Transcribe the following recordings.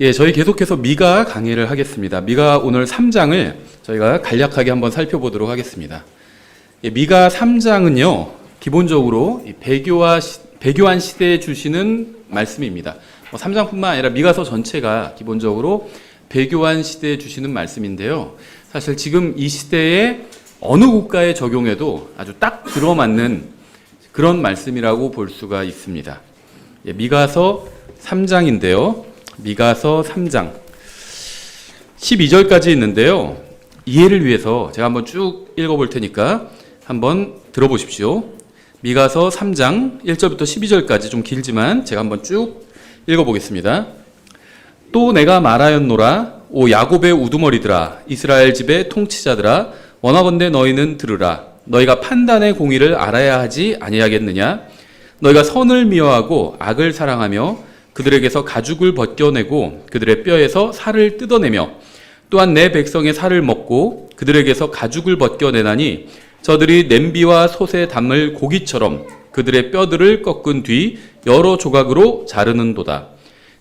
예, 저희 계속해서 미가 강의를 하겠습니다. 미가 오늘 3장을 저희가 간략하게 한번 살펴보도록 하겠습니다. 예, 미가 3장은요, 기본적으로 배교한 시대에 주시는 말씀입니다. 3장뿐만 아니라 미가서 전체가 기본적으로 배교한 시대에 주시는 말씀인데요. 사실 지금 이 시대에 어느 국가에 적용해도 아주 딱 들어맞는 그런 말씀이라고 볼 수가 있습니다. 예, 미가서 3장인데요. 미가서 3장 12절까지 있는데요. 이해를 위해서 제가 한번 쭉 읽어볼 테니까 한번 들어보십시오. 미가서 3장 1절부터 12절까지 좀 길지만 제가 한번 쭉 읽어보겠습니다. 또 내가 말하였노라. 오 야곱의 우두머리들아, 이스라엘 집의 통치자들아, 원하건대 너희는 들으라. 너희가 판단의 공의를 알아야 하지 아니하겠느냐? 너희가 선을 미워하고 악을 사랑하며 그들에게서 가죽을 벗겨내고 그들의 뼈에서 살을 뜯어내며 또한 내 백성의 살을 먹고 그들에게서 가죽을 벗겨내나니 저들이 냄비와 솥에 담을 고기처럼 그들의 뼈들을 꺾은 뒤 여러 조각으로 자르는도다.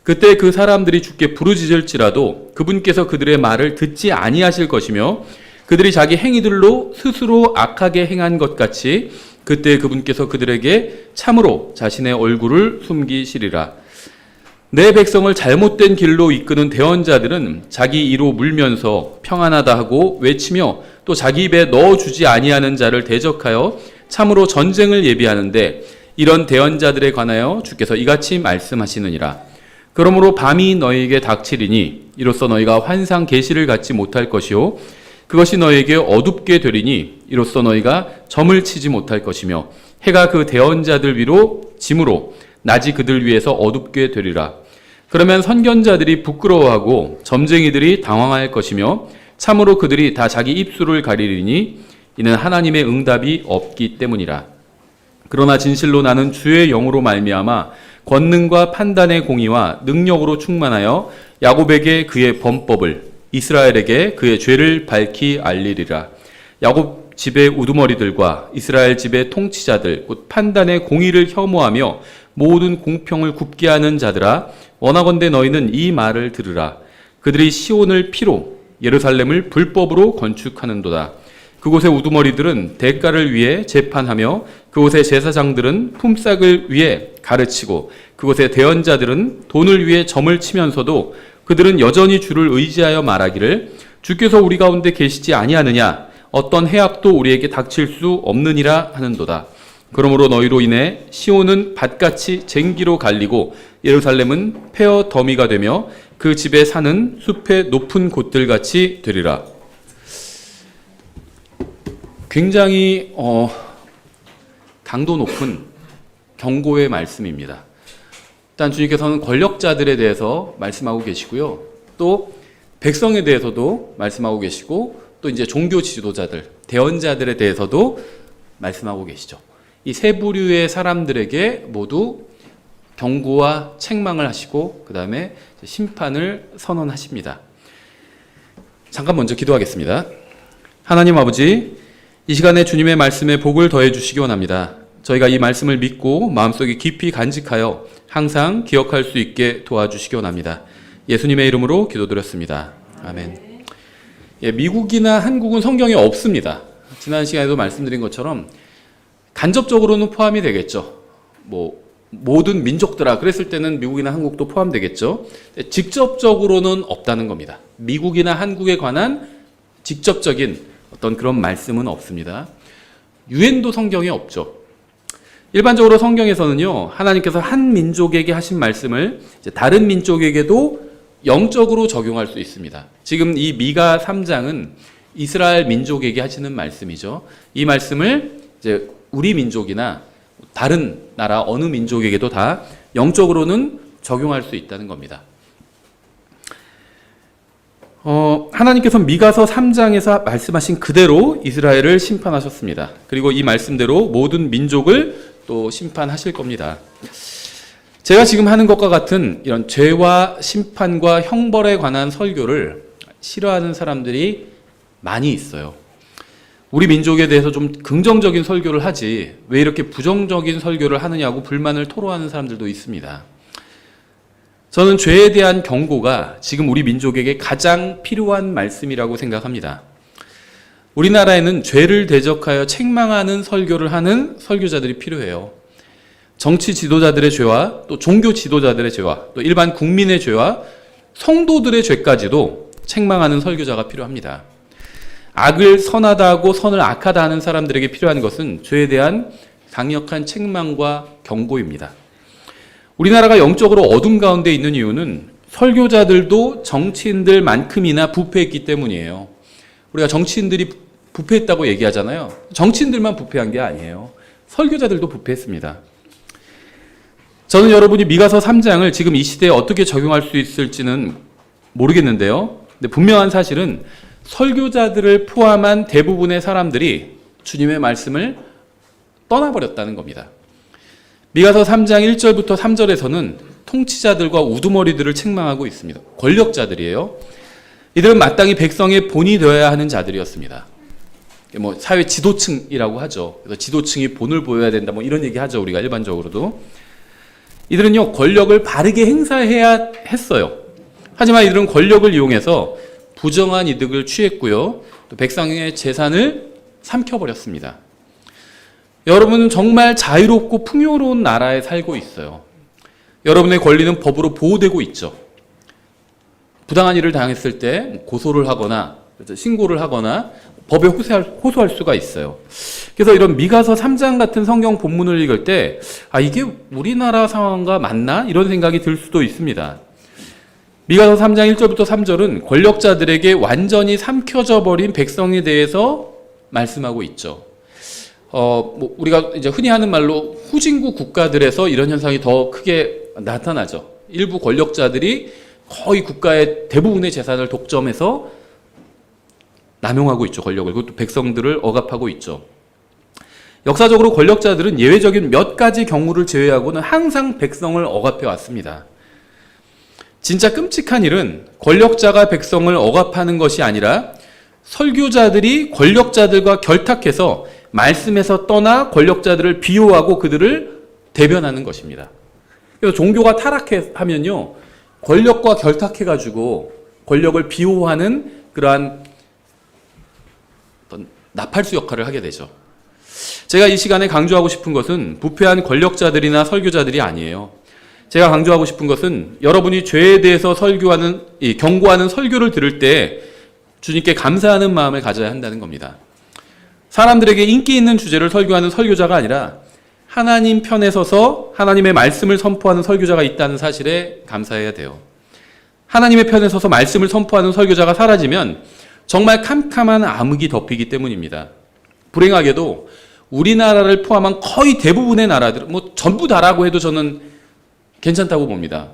그때 그 사람들이 주께 부르짖을지라도 그분께서 그들의 말을 듣지 아니하실 것이며 그들이 자기 행위들로 스스로 악하게 행한 것 같이 그때 그분께서 그들에게 참으로 자신의 얼굴을 숨기시리라. 내 백성을 잘못된 길로 이끄는 대언자들은 자기 이로 물면서 평안하다 하고 외치며 또 자기 입에 넣어주지 아니하는 자를 대적하여 참으로 전쟁을 예비하는데 이런 대언자들에 관하여 주께서 이같이 말씀하시느니라. 그러므로 밤이 너희에게 닥치리니 이로써 너희가 환상 계시를 갖지 못할 것이요 그것이 너희에게 어둡게 되리니 이로써 너희가 점을 치지 못할 것이며 해가 그 대언자들 위로 짐으로 낮이 그들 위에서 어둡게 되리라. 그러면 선견자들이 부끄러워하고 점쟁이들이 당황할 것이며 참으로 그들이 다 자기 입술을 가리리니 이는 하나님의 응답이 없기 때문이라. 그러나 진실로 나는 주의 영으로 말미암아 권능과 판단의 공의와 능력으로 충만하여 야곱에게 그의 범법을 이스라엘에게 그의 죄를 밝히 알리리라. 야곱 집의 우두머리들과 이스라엘 집의 통치자들 곧 판단의 공의를 혐오하며 모든 공평을 굽게 하는 자들아, 원하건대 너희는 이 말을 들으라. 그들이 시온을 피로 예루살렘을 불법으로 건축하는도다. 그곳의 우두머리들은 대가를 위해 재판하며 그곳의 제사장들은 품삯을 위해 가르치고 그곳의 대언자들은 돈을 위해 점을 치면서도 그들은 여전히 주를 의지하여 말하기를 주께서 우리 가운데 계시지 아니하느냐? 어떤 해악도 우리에게 닥칠 수 없느니라 하는도다. 그러므로 너희로 인해 시온은 밭같이 쟁기로 갈리고 예루살렘은 폐허 더미가 되며 그 집에 사는 숲의 높은 곳들같이 되리라. 굉장히 강도 높은 경고의 말씀입니다. 일단 주님께서는 권력자들에 대해서 말씀하고 계시고요. 또 백성에 대해서도 말씀하고 계시고 또 이제 종교 지도자들, 대언자들에 대해서도 말씀하고 계시죠. 이 세 부류의 사람들에게 모두 경고와 책망을 하시고 그 다음에 심판을 선언하십니다. 잠깐 먼저 기도하겠습니다. 하나님 아버지, 이 시간에 주님의 말씀에 복을 더해 주시기 원합니다. 저희가 이 말씀을 믿고 마음속에 깊이 간직하여 항상 기억할 수 있게 도와주시기 원합니다. 예수님의 이름으로 기도드렸습니다. 아멘. 예, 미국이나 한국은 성경에 없습니다. 지난 시간에도 말씀드린 것처럼 간접적으로는 포함이 되겠죠. 모든 민족들아 그랬을 때는 미국이나 한국도 포함되겠죠. 직접적으로는 없다는 겁니다. 미국이나 한국에 관한 직접적인 어떤 그런 말씀은 없습니다. 유엔도 성경에 없죠. 일반적으로 성경에서는요, 하나님께서 한 민족에게 하신 말씀을 이제 다른 민족에게도 영적으로 적용할 수 있습니다. 지금 이 미가 3장은 이스라엘 민족에게 하시는 말씀이죠. 이 말씀을 이제 우리 민족이나 다른 나라 어느 민족에게도 다 영적으로는 적용할 수 있다는 겁니다. 하나님께서 미가서 3장에서 말씀하신 그대로 이스라엘을 심판하셨습니다. 그리고 이 말씀대로 모든 민족을 또 심판하실 겁니다. 제가 지금 하는 것과 같은 이런 죄와 심판과 형벌에 관한 설교를 싫어하는 사람들이 많이 있어요. 우리 민족에 대해서 좀 긍정적인 설교를 하지 왜 이렇게 부정적인 설교를 하느냐고 불만을 토로하는 사람들도 있습니다. 저는 죄에 대한 경고가 지금 우리 민족에게 가장 필요한 말씀이라고 생각합니다. 우리나라에는 죄를 대적하여 책망하는 설교를 하는 설교자들이 필요해요. 정치 지도자들의 죄와 또 종교 지도자들의 죄와 또 일반 국민의 죄와 성도들의 죄까지도 책망하는 설교자가 필요합니다. 악을 선하다 하고 선을 악하다 하는 사람들에게 필요한 것은 죄에 대한 강력한 책망과 경고입니다. 우리나라가 영적으로 어둠 가운데 있는 이유는 설교자들도 정치인들만큼이나 부패했기 때문이에요. 우리가 정치인들이 부패했다고 얘기하잖아요. 정치인들만 부패한 게 아니에요. 설교자들도 부패했습니다. 저는 여러분이 미가서 3장을 지금 이 시대에 어떻게 적용할 수 있을지는 모르겠는데요. 근데 분명한 사실은 설교자들을 포함한 대부분의 사람들이 주님의 말씀을 떠나버렸다는 겁니다. 미가서 3장 1절부터 3절에서는 통치자들과 우두머리들을 책망하고 있습니다. 권력자들이에요. 이들은 마땅히 백성의 본이 되어야 하는 자들이었습니다. 사회 지도층이라고 하죠. 그래서 지도층이 본을 보여야 된다, 이런 얘기 하죠. 우리가 일반적으로도. 이들은요, 권력을 바르게 행사해야 했어요. 하지만 이들은 권력을 이용해서 부정한 이득을 취했고요. 또 백성의 재산을 삼켜버렸습니다. 여러분은 정말 자유롭고 풍요로운 나라에 살고 있어요. 여러분의 권리는 법으로 보호되고 있죠. 부당한 일을 당했을 때 고소를 하거나 신고를 하거나 법에 호소할 수가 있어요. 그래서 이런 미가서 3장 같은 성경 본문을 읽을 때 이게 우리나라 상황과 맞나? 이런 생각이 들 수도 있습니다. 미가서 3장 1절부터 3절은 권력자들에게 완전히 삼켜져 버린 백성에 대해서 말씀하고 있죠. 우리가 이제 흔히 하는 말로 후진국 국가들에서 이런 현상이 더 크게 나타나죠. 일부 권력자들이 거의 국가의 대부분의 재산을 독점해서 남용하고 있죠. 권력을. 그것도 백성들을 억압하고 있죠. 역사적으로 권력자들은 예외적인 몇 가지 경우를 제외하고는 항상 백성을 억압해 왔습니다. 진짜 끔찍한 일은 권력자가 백성을 억압하는 것이 아니라 설교자들이 권력자들과 결탁해서 말씀에서 떠나 권력자들을 비호하고 그들을 대변하는 것입니다. 그래서 종교가 타락하면요, 권력과 결탁해가지고 권력을 비호하는 그러한 어떤 나팔수 역할을 하게 되죠. 제가 이 시간에 강조하고 싶은 것은 부패한 권력자들이나 설교자들이 아니에요. 제가 강조하고 싶은 것은 여러분이 죄에 대해서 경고하는 설교를 들을 때 주님께 감사하는 마음을 가져야 한다는 겁니다. 사람들에게 인기 있는 주제를 설교하는 설교자가 아니라 하나님 편에 서서 하나님의 말씀을 선포하는 설교자가 있다는 사실에 감사해야 돼요. 하나님의 편에 서서 말씀을 선포하는 설교자가 사라지면 정말 캄캄한 암흑이 덮이기 때문입니다. 불행하게도 우리나라를 포함한 거의 대부분의 나라들, 전부 다라고 해도 저는 괜찮다고 봅니다.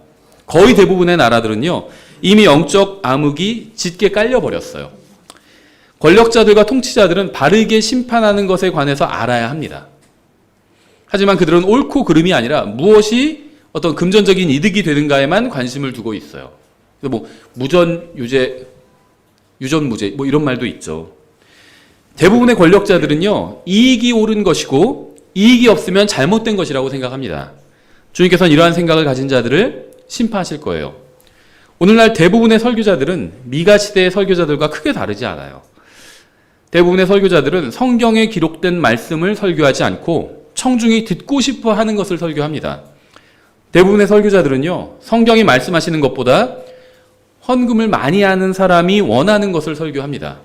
거의 대부분의 나라들은요, 이미 영적 암흑이 짙게 깔려버렸어요. 권력자들과 통치자들은 바르게 심판하는 것에 관해서 알아야 합니다. 하지만 그들은 옳고 그름이 아니라 무엇이 어떤 금전적인 이득이 되는가에만 관심을 두고 있어요. 무전유죄, 유전무죄, 이런 말도 있죠. 대부분의 권력자들은요, 이익이 옳은 것이고 이익이 없으면 잘못된 것이라고 생각합니다. 주님께서는 이러한 생각을 가진 자들을 심판하실 거예요. 오늘날 대부분의 설교자들은 미가 시대의 설교자들과 크게 다르지 않아요. 대부분의 설교자들은 성경에 기록된 말씀을 설교하지 않고 청중이 듣고 싶어 하는 것을 설교합니다. 대부분의 설교자들은요, 성경이 말씀하시는 것보다 헌금을 많이 하는 사람이 원하는 것을 설교합니다.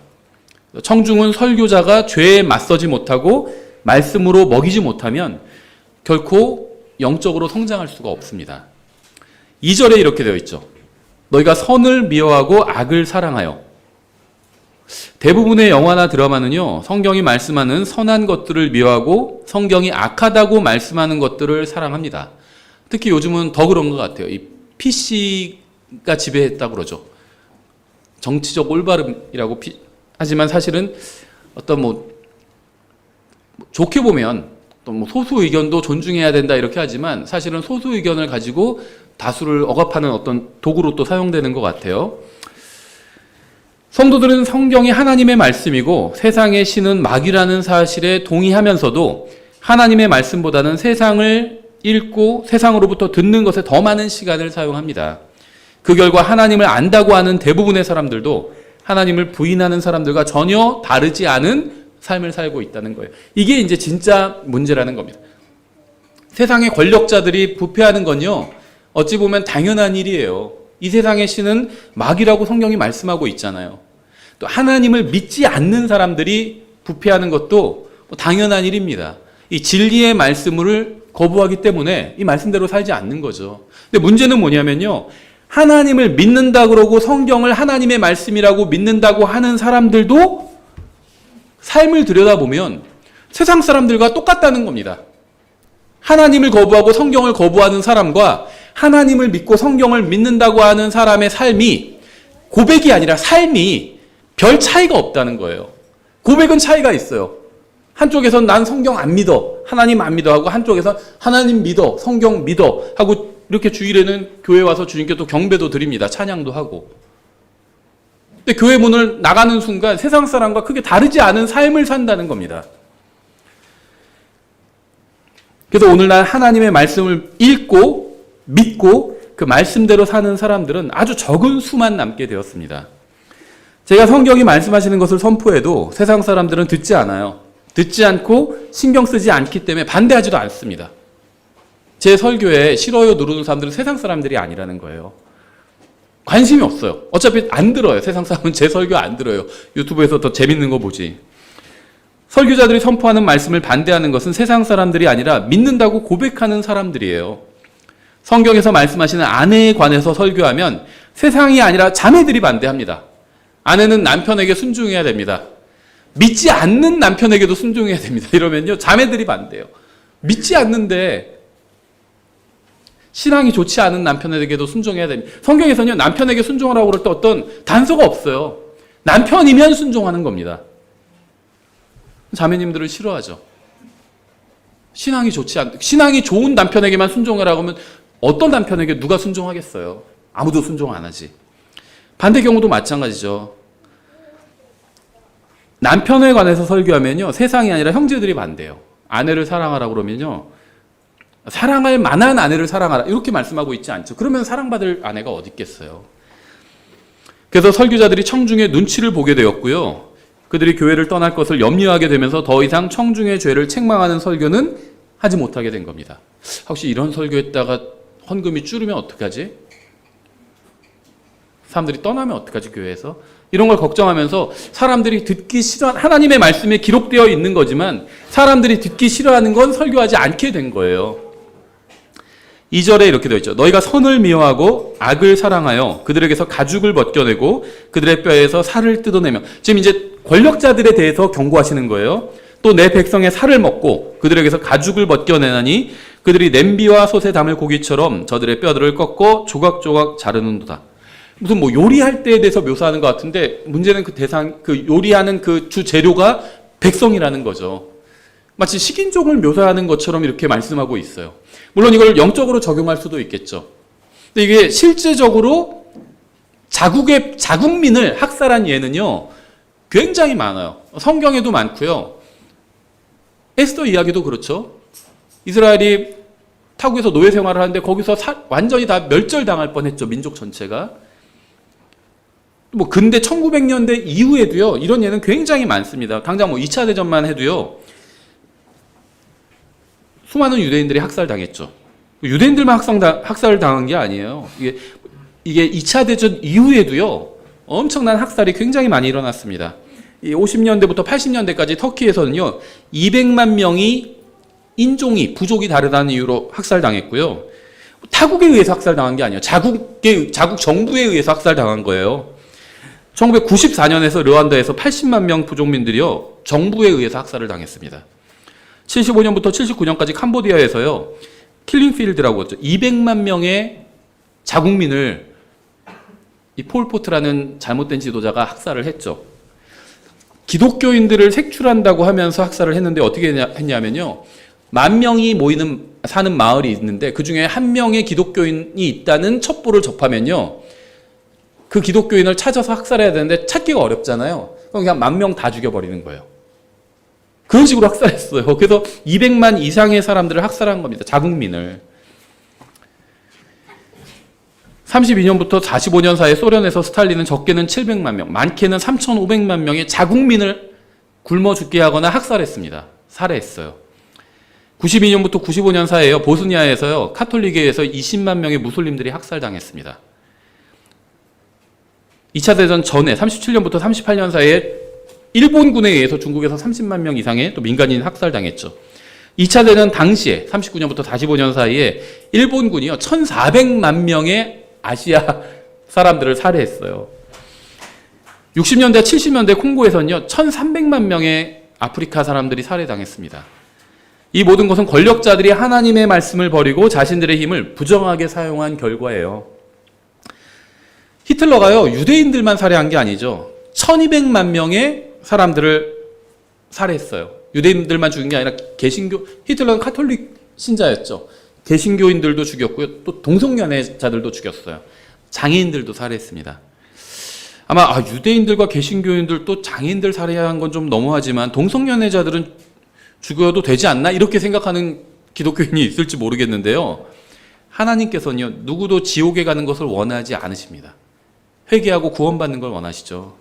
청중은 설교자가 죄에 맞서지 못하고 말씀으로 먹이지 못하면 결코 영적으로 성장할 수가 없습니다. 2절에 이렇게 되어 있죠. 너희가 선을 미워하고 악을 사랑하여. 대부분의 영화나 드라마는요, 성경이 말씀하는 선한 것들을 미워하고 성경이 악하다고 말씀하는 것들을 사랑합니다. 특히 요즘은 더 그런 것 같아요. 이 PC가 지배했다고 그러죠. 정치적 올바름이라고 하지만 사실은 어떤 좋게 보면 또 소수 의견도 존중해야 된다 이렇게 하지만 사실은 소수 의견을 가지고 다수를 억압하는 어떤 도구로 또 사용되는 것 같아요. 성도들은 성경이 하나님의 말씀이고 세상의 신은 마귀라는 사실에 동의하면서도 하나님의 말씀보다는 세상을 읽고 세상으로부터 듣는 것에 더 많은 시간을 사용합니다. 그 결과 하나님을 안다고 하는 대부분의 사람들도 하나님을 부인하는 사람들과 전혀 다르지 않은 삶을 살고 있다는 거예요. 이게 이제 진짜 문제라는 겁니다. 세상의 권력자들이 부패하는 건요, 어찌 보면 당연한 일이에요. 이 세상의 신은 마귀라고 성경이 말씀하고 있잖아요. 또 하나님을 믿지 않는 사람들이 부패하는 것도 당연한 일입니다. 이 진리의 말씀을 거부하기 때문에 이 말씀대로 살지 않는 거죠. 근데 문제는 뭐냐면요, 하나님을 믿는다 그러고 성경을 하나님의 말씀이라고 믿는다고 하는 사람들도 삶을 들여다보면 세상 사람들과 똑같다는 겁니다. 하나님을 거부하고 성경을 거부하는 사람과 하나님을 믿고 성경을 믿는다고 하는 사람의 삶이, 고백이 아니라 삶이 별 차이가 없다는 거예요. 고백은 차이가 있어요. 한쪽에선 난 성경 안 믿어, 하나님 안 믿어 하고, 한쪽에선 하나님 믿어, 성경 믿어 하고, 이렇게 주일에는 교회 와서 주님께 또 경배도 드립니다. 찬양도 하고. 근데 교회 문을 나가는 순간 세상 사람과 크게 다르지 않은 삶을 산다는 겁니다. 그래서 오늘날 하나님의 말씀을 읽고 믿고 그 말씀대로 사는 사람들은 아주 적은 수만 남게 되었습니다. 제가 성경이 말씀하시는 것을 선포해도 세상 사람들은 듣지 않아요. 듣지 않고 신경 쓰지 않기 때문에 반대하지도 않습니다. 제 설교에 싫어요 누르는 사람들은 세상 사람들이 아니라는 거예요. 관심이 없어요. 어차피 안 들어요. 세상 사람은 제 설교 안 들어요. 유튜브에서 더 재밌는 거 보지. 설교자들이 선포하는 말씀을 반대하는 것은 세상 사람들이 아니라 믿는다고 고백하는 사람들이에요. 성경에서 말씀하시는 아내에 관해서 설교하면 세상이 아니라 자매들이 반대합니다. 아내는 남편에게 순종해야 됩니다. 믿지 않는 남편에게도 순종해야 됩니다. 이러면요, 자매들이 반대해요. 믿지 않는데 신앙이 좋지 않은 남편에게도 순종해야 됩니다. 성경에서는요, 남편에게 순종하라고 그럴 때 어떤 단서가 없어요. 남편이면 순종하는 겁니다. 자매님들을 싫어하죠. 신앙이 좋은 남편에게만 순종하라고 하면 어떤 남편에게 누가 순종하겠어요? 아무도 순종 안 하지. 반대 경우도 마찬가지죠. 남편에 관해서 설교하면요, 세상이 아니라 형제들이 반대해요. 아내를 사랑하라고 그러면요, 사랑할 만한 아내를 사랑하라 이렇게 말씀하고 있지 않죠. 그러면 사랑받을 아내가 어디 있겠어요. 그래서 설교자들이 청중의 눈치를 보게 되었고요, 그들이 교회를 떠날 것을 염려하게 되면서 더 이상 청중의 죄를 책망하는 설교는 하지 못하게 된 겁니다. 혹시 이런 설교했다가 헌금이 줄으면 어떡하지? 사람들이 떠나면 어떡하지, 교회에서? 이런 걸 걱정하면서 사람들이 듣기 싫어, 하나님의 말씀에 기록되어 있는 거지만 사람들이 듣기 싫어하는 건 설교하지 않게 된 거예요. 2절에 이렇게 되어 있죠. 너희가 선을 미워하고 악을 사랑하여 그들에게서 가죽을 벗겨내고 그들의 뼈에서 살을 뜯어내며, 지금 이제 권력자들에 대해서 경고하시는 거예요. 또 내 백성의 살을 먹고 그들에게서 가죽을 벗겨내나니 그들이 냄비와 솥에 담을 고기처럼 저들의 뼈들을 꺾고 조각조각 자르는도다. 무슨 뭐 요리할 때에 대해서 묘사하는 것 같은데, 문제는 그 요리하는 그 주 재료가 백성이라는 거죠. 마치 식인종을 묘사하는 것처럼 이렇게 말씀하고 있어요. 물론 이걸 영적으로 적용할 수도 있겠죠. 근데 이게 실제적으로 자국민을 학살한 예는요, 굉장히 많아요. 성경에도 많고요. 에스더 이야기도 그렇죠. 이스라엘이 타국에서 노예 생활을 하는데 거기서 완전히 다 멸절당할 뻔했죠. 민족 전체가. 뭐 근대 1900년대 이후에도요, 이런 예는 굉장히 많습니다. 당장 뭐 2차 대전만 해도요, 수많은 유대인들이 학살당했죠. 유대인들만 학살을 당한 게 아니에요. 이게 2차 대전 이후에도요, 엄청난 학살이 굉장히 많이 일어났습니다. 이 50년대부터 80년대까지 터키에서는요, 200만 명이 부족이 다르다는 이유로 학살당했고요. 타국에 의해서 학살당한 게 아니에요. 자국 정부에 의해서 학살당한 거예요. 1994년에서 르완다에서 80만 명 부족민들이요, 정부에 의해서 학살을 당했습니다. 75년부터 79년까지 캄보디아에서요, 킬링필드라고 했죠. 200만 명의 자국민을 이 폴포트라는 잘못된 지도자가 학살을 했죠. 기독교인들을 색출한다고 하면서 학살을 했는데 어떻게 했냐면요, 10,000명이 사는 마을이 있는데 그 중에 한 명의 기독교인이 있다는 첩보를 접하면요, 그 기독교인을 찾아서 학살해야 되는데 찾기가 어렵잖아요. 그럼 그냥 10,000명 다 죽여버리는 거예요. 그런 식으로 학살했어요. 그래서 200만 이상의 사람들을 학살한 겁니다. 자국민을. 32년부터 45년 사이에 소련에서 스탈린은 적게는 700만 명, 많게는 3,500만 명의 자국민을 굶어 죽게 하거나 학살했습니다. 살해했어요. 92년부터 95년 사이에요. 보스니아에서요. 카톨릭에서 20만 명의 무슬림들이 학살당했습니다. 2차 대전 전에 37년부터 38년 사이에 일본군에 의해서 중국에서 30만 명 이상의 또 민간인이 학살당했죠. 2차 대전 당시에 39년부터 45년 사이에 일본군이요. 1,400만 명의 아시아 사람들을 살해했어요. 60년대, 70년대 콩고에서는요. 1,300만 명의 아프리카 사람들이 살해당했습니다. 이 모든 것은 권력자들이 하나님의 말씀을 버리고 자신들의 힘을 부정하게 사용한 결과예요. 히틀러가요, 유대인들만 살해한 게 아니죠. 1200만 명의 사람들을 살해했어요. 유대인들만 죽인 게 아니라 히틀러는 카톨릭 신자였죠. 개신교인들도 죽였고요. 또 동성연애자들도 죽였어요. 장애인들도 살해했습니다. 아마 유대인들과 개신교인들 또 장애인들 살해한 건 좀 너무하지만 동성연애자들은 죽여도 되지 않나? 이렇게 생각하는 기독교인이 있을지 모르겠는데요. 하나님께서는요, 누구도 지옥에 가는 것을 원하지 않으십니다. 회개하고 구원받는 걸 원하시죠.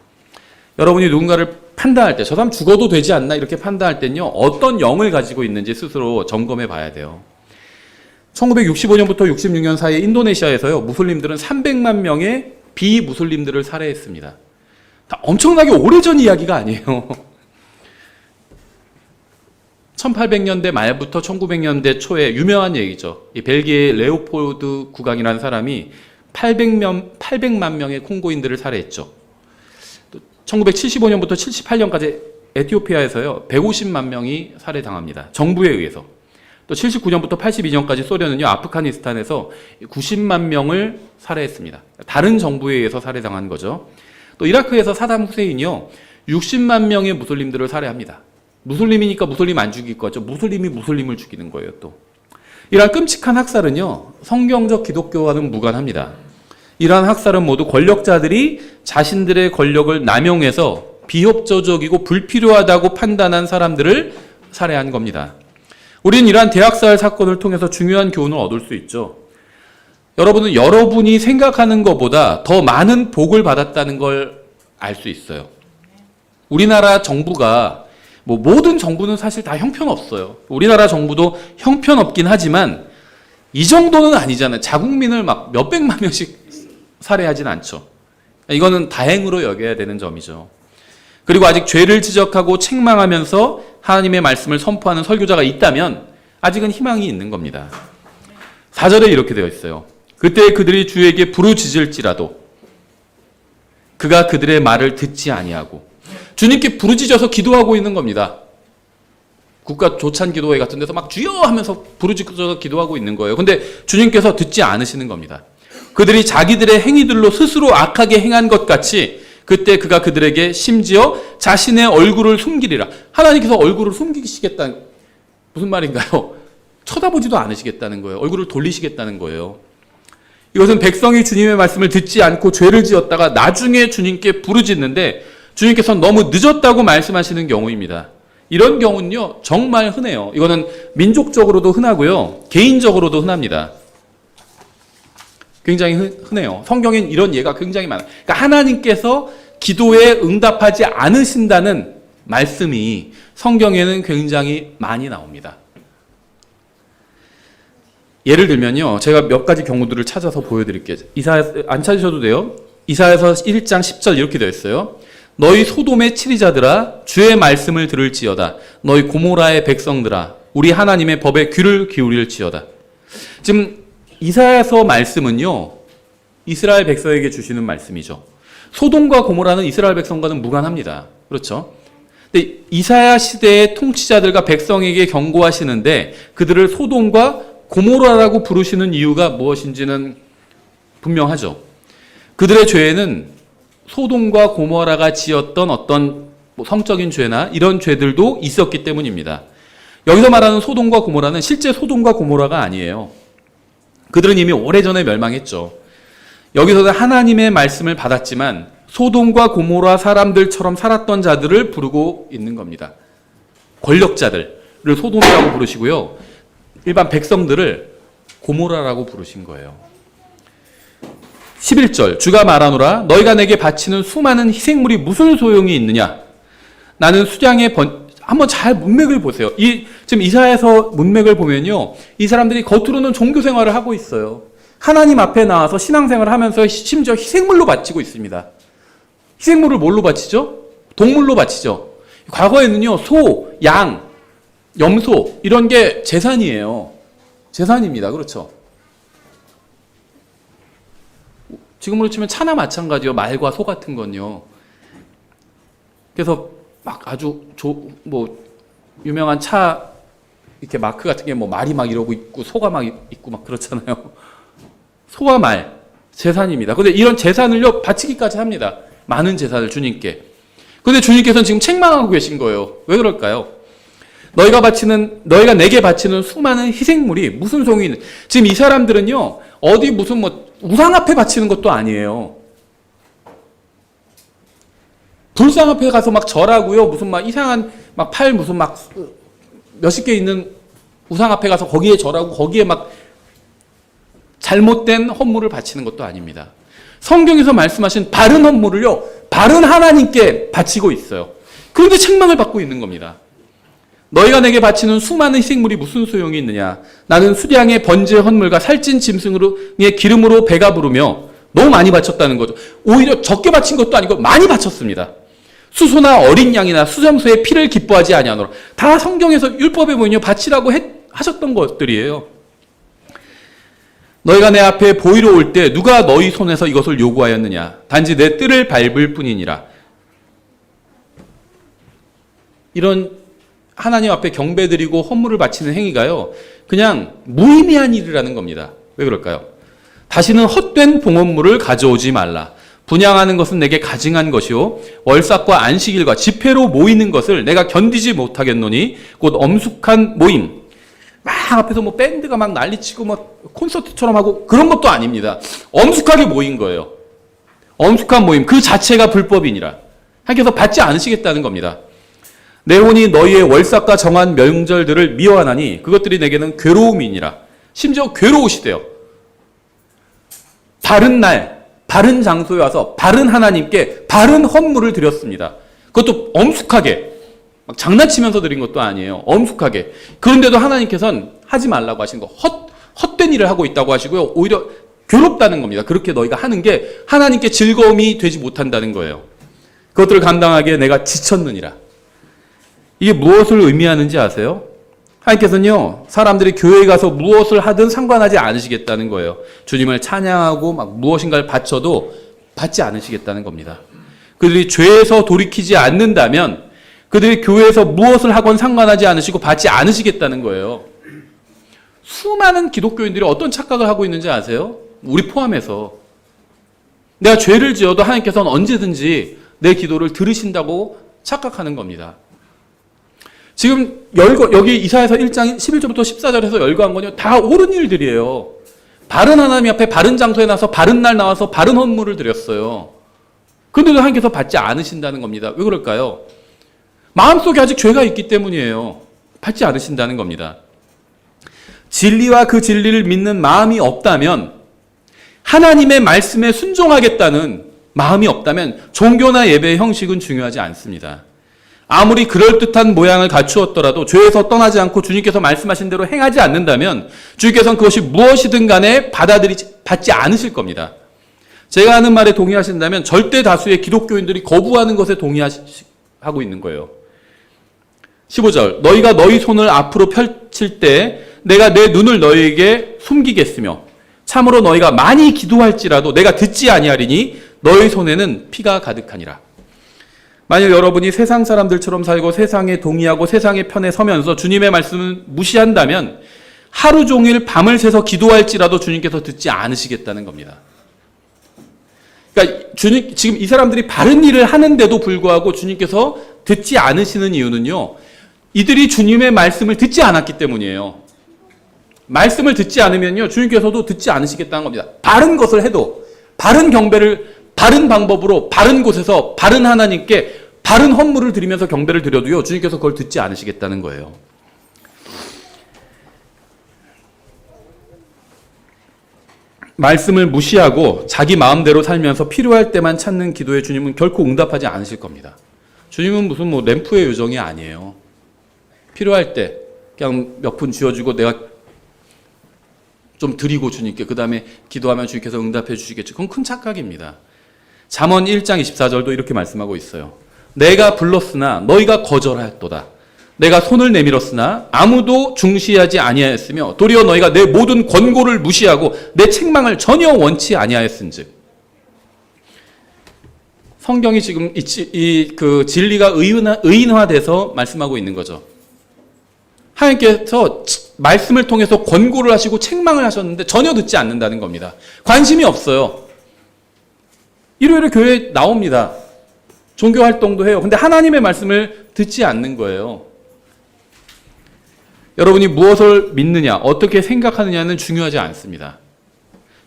여러분이 누군가를 판단할 때, 저 사람 죽어도 되지 않나? 이렇게 판단할 때는요, 어떤 영을 가지고 있는지 스스로 점검해 봐야 돼요. 1965년부터 66년 사이에 인도네시아에서요, 무슬림들은 300만 명의 비무슬림들을 살해했습니다. 다 엄청나게 오래전 이야기가 아니에요. 1800년대 말부터 1900년대 초에 유명한 얘기죠. 이 벨기에 레오폴드 국왕이라는 사람이 800만 명의 콩고인들을 살해했죠. 1975년부터 78년까지 에티오피아에서요, 150만 명이 살해당합니다. 정부에 의해서. 또 79년부터 82년까지 소련은요, 아프가니스탄에서 90만 명을 살해했습니다. 다른 정부에 의해서 살해당한 거죠. 또 이라크에서 사담 후세인이요, 60만 명의 무슬림들을 살해합니다. 무슬림이니까 무슬림 안 죽일 거죠. 무슬림이 무슬림을 죽이는 거예요, 또. 이러한 끔찍한 학살은요, 성경적 기독교와는 무관합니다. 이러한 학살은 모두 권력자들이 자신들의 권력을 남용해서 비협조적이고 불필요하다고 판단한 사람들을 살해한 겁니다. 우리는 이러한 대학살 사건을 통해서 중요한 교훈을 얻을 수 있죠. 여러분은 여러분이 생각하는 것보다 더 많은 복을 받았다는 걸 알 수 있어요. 우리나라 정부가 모든 정부는 사실 다 형편없어요. 우리나라 정부도 형편없긴 하지만 이 정도는 아니잖아요. 자국민을 막 몇백만 명씩 살해하진 않죠. 이거는 다행으로 여겨야 되는 점이죠. 그리고 아직 죄를 지적하고 책망하면서 하나님의 말씀을 선포하는 설교자가 있다면 아직은 희망이 있는 겁니다. 4절에 이렇게 되어 있어요. 그때 그들이 주에게 부르짖을지라도 그가 그들의 말을 듣지 아니하고, 주님께 부르짖어서 기도하고 있는 겁니다. 국가 조찬 기도회 같은 데서 막 주여 하면서 부르짖어서 기도하고 있는 거예요. 근데 주님께서 듣지 않으시는 겁니다. 그들이 자기들의 행위들로 스스로 악하게 행한 것 같이 그때 그가 그들에게 심지어 자신의 얼굴을 숨기리라. 하나님께서 얼굴을 숨기시겠다는, 무슨 말인가요? 쳐다보지도 않으시겠다는 거예요. 얼굴을 돌리시겠다는 거예요. 이것은 백성이 주님의 말씀을 듣지 않고 죄를 지었다가 나중에 주님께 부르짖는데 주님께서 너무 늦었다고 말씀하시는 경우입니다. 이런 경우는요, 정말 흔해요. 이거는 민족적으로도 흔하고요, 개인적으로도 흔합니다. 굉장히 흔해요. 성경엔 이런 예가 굉장히 많아요. 그러니까 하나님께서 기도에 응답하지 않으신다는 말씀이 성경에는 굉장히 많이 나옵니다. 예를 들면요, 제가 몇 가지 경우들을 찾아서 보여드릴게요. 안 찾으셔도 돼요. 이사야서 1장 10절 이렇게 되어 있어요. 너희 소돔의 치리자들아, 주의 말씀을 들을지어다. 너희 고모라의 백성들아, 우리 하나님의 법에 귀를 기울일지어다. 지금 이사야서 말씀은요, 이스라엘 백성에게 주시는 말씀이죠. 소돔과 고모라는 이스라엘 백성과는 무관합니다. 그렇죠? 근데 이사야 시대의 통치자들과 백성에게 경고하시는데 그들을 소돔과 고모라라고 부르시는 이유가 무엇인지는 분명하죠. 그들의 죄는 소돔과 고모라가 지었던 어떤 성적인 죄나 이런 죄들도 있었기 때문입니다. 여기서 말하는 소돔과 고모라는 실제 소돔과 고모라가 아니에요. 그들은 이미 오래전에 멸망했죠. 여기서는 하나님의 말씀을 받았지만 소돔과 고모라 사람들처럼 살았던 자들을 부르고 있는 겁니다. 권력자들을 소돔이라고 부르시고요. 일반 백성들을 고모라라고 부르신 거예요. 11절 주가 말하노라 너희가 내게 바치는 수많은 희생물이 무슨 소용이 있느냐 나는 수량의 한번 잘 문맥을 보세요. 지금 이사야서 문맥을 보면요. 이 사람들이 겉으로는 종교 생활을 하고 있어요. 하나님 앞에 나와서 신앙생활을 하면서 심지어 희생물로 바치고 있습니다. 희생물을 뭘로 바치죠? 동물로 바치죠. 과거에는요. 소, 양, 염소 이런 게 재산이에요. 재산입니다. 그렇죠? 지금으로 치면 차나 마찬가지요. 말과 소 같은 건요. 그래서 막 아주 유명한 차 이렇게 마크 같은 게 뭐 말이 막 이러고 있고 소가 막 있고 막 그렇잖아요. 소와 말 재산입니다. 근데 이런 재산을요 바치기까지 합니다. 많은 재산을 주님께. 근데 주님께서는 지금 책망하고 계신 거예요. 왜 그럴까요? 너희가 내게 바치는 수많은 희생물이 무슨 소용이 있는? 지금 이 사람들은요 어디 무슨 우상 앞에 바치는 것도 아니에요. 불상 앞에 가서 막 절하고요. 무슨 막 이상한 막 팔 무슨 막 몇십 개 있는 우상 앞에 가서 거기에 절하고 거기에 막 잘못된 헌물을 바치는 것도 아닙니다. 성경에서 말씀하신 바른 헌물을요. 바른 하나님께 바치고 있어요. 그런데 책망을 받고 있는 겁니다. 너희가 내게 바치는 수많은 희생물이 무슨 소용이 있느냐. 나는 수량의 번제 헌물과 살찐 짐승의 기름으로 배가 부르며 너무 많이 바쳤다는 거죠. 오히려 적게 바친 것도 아니고 많이 바쳤습니다. 수소나 어린 양이나 수염소의 피를 기뻐하지 아니하노라. 다 성경에서 율법에 보면요 바치라고 하셨던 것들이에요. 너희가 내 앞에 보이러 올 때 누가 너희 손에서 이것을 요구하였느냐. 단지 내 뜰을 밟을 뿐이니라. 이런 하나님 앞에 경배드리고 헌물을 바치는 행위가요. 그냥 무의미한 일이라는 겁니다. 왜 그럴까요? 다시는 헛된 봉헌물을 가져오지 말라. 분향하는 것은 내게 가증한 것이요 월삭과 안식일과 집회로 모이는 것을 내가 견디지 못하겠노니 곧 엄숙한 모임. 막 앞에서 뭐 밴드가 막 난리치고 뭐 콘서트처럼 하고 그런 것도 아닙니다. 엄숙하게 모인 거예요. 엄숙한 모임 그 자체가 불법이니라. 하나님께서 받지 않으시겠다는 겁니다. 내 혼이 너희의 월삭과 정한 명절들을 미워하나니 그것들이 내게는 괴로움이니라. 심지어 괴로우시대요. 바른 날 바른 장소에 와서 바른 하나님께 바른 헌물을 드렸습니다. 그것도 엄숙하게 막 장난치면서 드린 것도 아니에요. 엄숙하게. 그런데도 하나님께서는 하지 말라고 하신 거 헛된 일을 하고 있다고 하시고요. 오히려 괴롭다는 겁니다. 그렇게 너희가 하는 게 하나님께 즐거움이 되지 못한다는 거예요. 그것들을 감당하기에 내가 지쳤느니라. 이게 무엇을 의미하는지 아세요? 하나님께서는요, 사람들이 교회에 가서 무엇을 하든 상관하지 않으시겠다는 거예요. 주님을 찬양하고 막 무엇인가를 바쳐도 받지 않으시겠다는 겁니다. 그들이 죄에서 돌이키지 않는다면 그들이 교회에서 무엇을 하건 상관하지 않으시고 받지 않으시겠다는 거예요. 수많은 기독교인들이 어떤 착각을 하고 있는지 아세요? 우리 포함해서. 내가 죄를 지어도 하나님께서는 언제든지 내 기도를 들으신다고 착각하는 겁니다. 지금 여기 이사야서 1장 11절부터 14절에서 열거한 건요. 다 옳은 일들이에요. 바른 하나님 앞에 바른 장소에 나서 바른 날 나와서 바른 헌물을 드렸어요. 그런데도 하나님께서 받지 않으신다는 겁니다. 왜 그럴까요? 마음속에 아직 죄가 있기 때문이에요. 받지 않으신다는 겁니다. 진리와 그 진리를 믿는 마음이 없다면 하나님의 말씀에 순종하겠다는 마음이 없다면 종교나 예배의 형식은 중요하지 않습니다. 아무리 그럴듯한 모양을 갖추었더라도 죄에서 떠나지 않고 주님께서 말씀하신 대로 행하지 않는다면 주님께서는 그것이 무엇이든 간에 받지 않으실 겁니다. 제가 하는 말에 동의하신다면 절대 다수의 기독교인들이 거부하는 것에 동의하고 있는 거예요. 15절 너희가 너희 손을 앞으로 펼칠 때 내가 내 눈을 너희에게 숨기겠으며 참으로 너희가 많이 기도할지라도 내가 듣지 아니하리니 너희 손에는 피가 가득하니라. 만약 여러분이 세상 사람들처럼 살고 세상에 동의하고 세상의 편에 서면서 주님의 말씀을 무시한다면 하루 종일 밤을 새서 기도할지라도 주님께서 듣지 않으시겠다는 겁니다. 그러니까 지금 이 사람들이 바른 일을 하는데도 불구하고 주님께서 듣지 않으시는 이유는요. 이들이 주님의 말씀을 듣지 않았기 때문이에요. 말씀을 듣지 않으면요. 주님께서도 듣지 않으시겠다는 겁니다. 바른 것을 해도 바른 경배를 바른 방법으로 바른 곳에서 바른 하나님께 다른 헌물을 드리면서 경배를 드려도요, 주님께서 그걸 듣지 않으시겠다는 거예요. 말씀을 무시하고 자기 마음대로 살면서 필요할 때만 찾는 기도에 주님은 결코 응답하지 않으실 겁니다. 주님은 무슨 램프의 요정이 아니에요. 필요할 때 그냥 몇 푼 쥐어주고 내가 좀 드리고 주님께 그 다음에 기도하면 주님께서 응답해 주시겠지. 그건 큰 착각입니다. 잠언 1장 24절도 이렇게 말씀하고 있어요. 내가 불렀으나 너희가 거절하였도다. 내가 손을 내밀었으나 아무도 중시하지 아니하였으며 도리어 너희가 내 모든 권고를 무시하고 내 책망을 전혀 원치 아니하였은즉. 성경이 지금 그 진리가 의인화돼서 말씀하고 있는 거죠. 하나님께서 말씀을 통해서 권고를 하시고 책망을 하셨는데 전혀 듣지 않는다는 겁니다. 관심이 없어요. 일요일에 교회에 나옵니다. 종교 활동도 해요. 근데 하나님의 말씀을 듣지 않는 거예요. 여러분이 무엇을 믿느냐, 어떻게 생각하느냐는 중요하지 않습니다.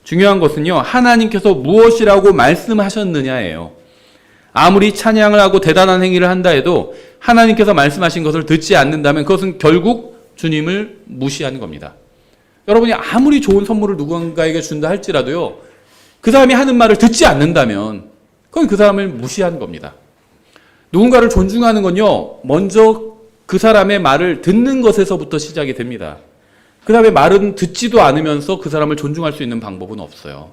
중요한 것은요, 하나님께서 무엇이라고 말씀하셨느냐예요. 아무리 찬양을 하고 대단한 행위를 한다 해도 하나님께서 말씀하신 것을 듣지 않는다면 그것은 결국 주님을 무시하는 겁니다. 여러분이 아무리 좋은 선물을 누군가에게 준다 할지라도요, 그 사람이 하는 말을 듣지 않는다면 그건 그 사람을 무시하는 겁니다. 누군가를 존중하는 건요, 먼저 그 사람의 말을 듣는 것에서부터 시작이 됩니다. 그 다음에 말은 듣지도 않으면서 그 사람을 존중할 수 있는 방법은 없어요.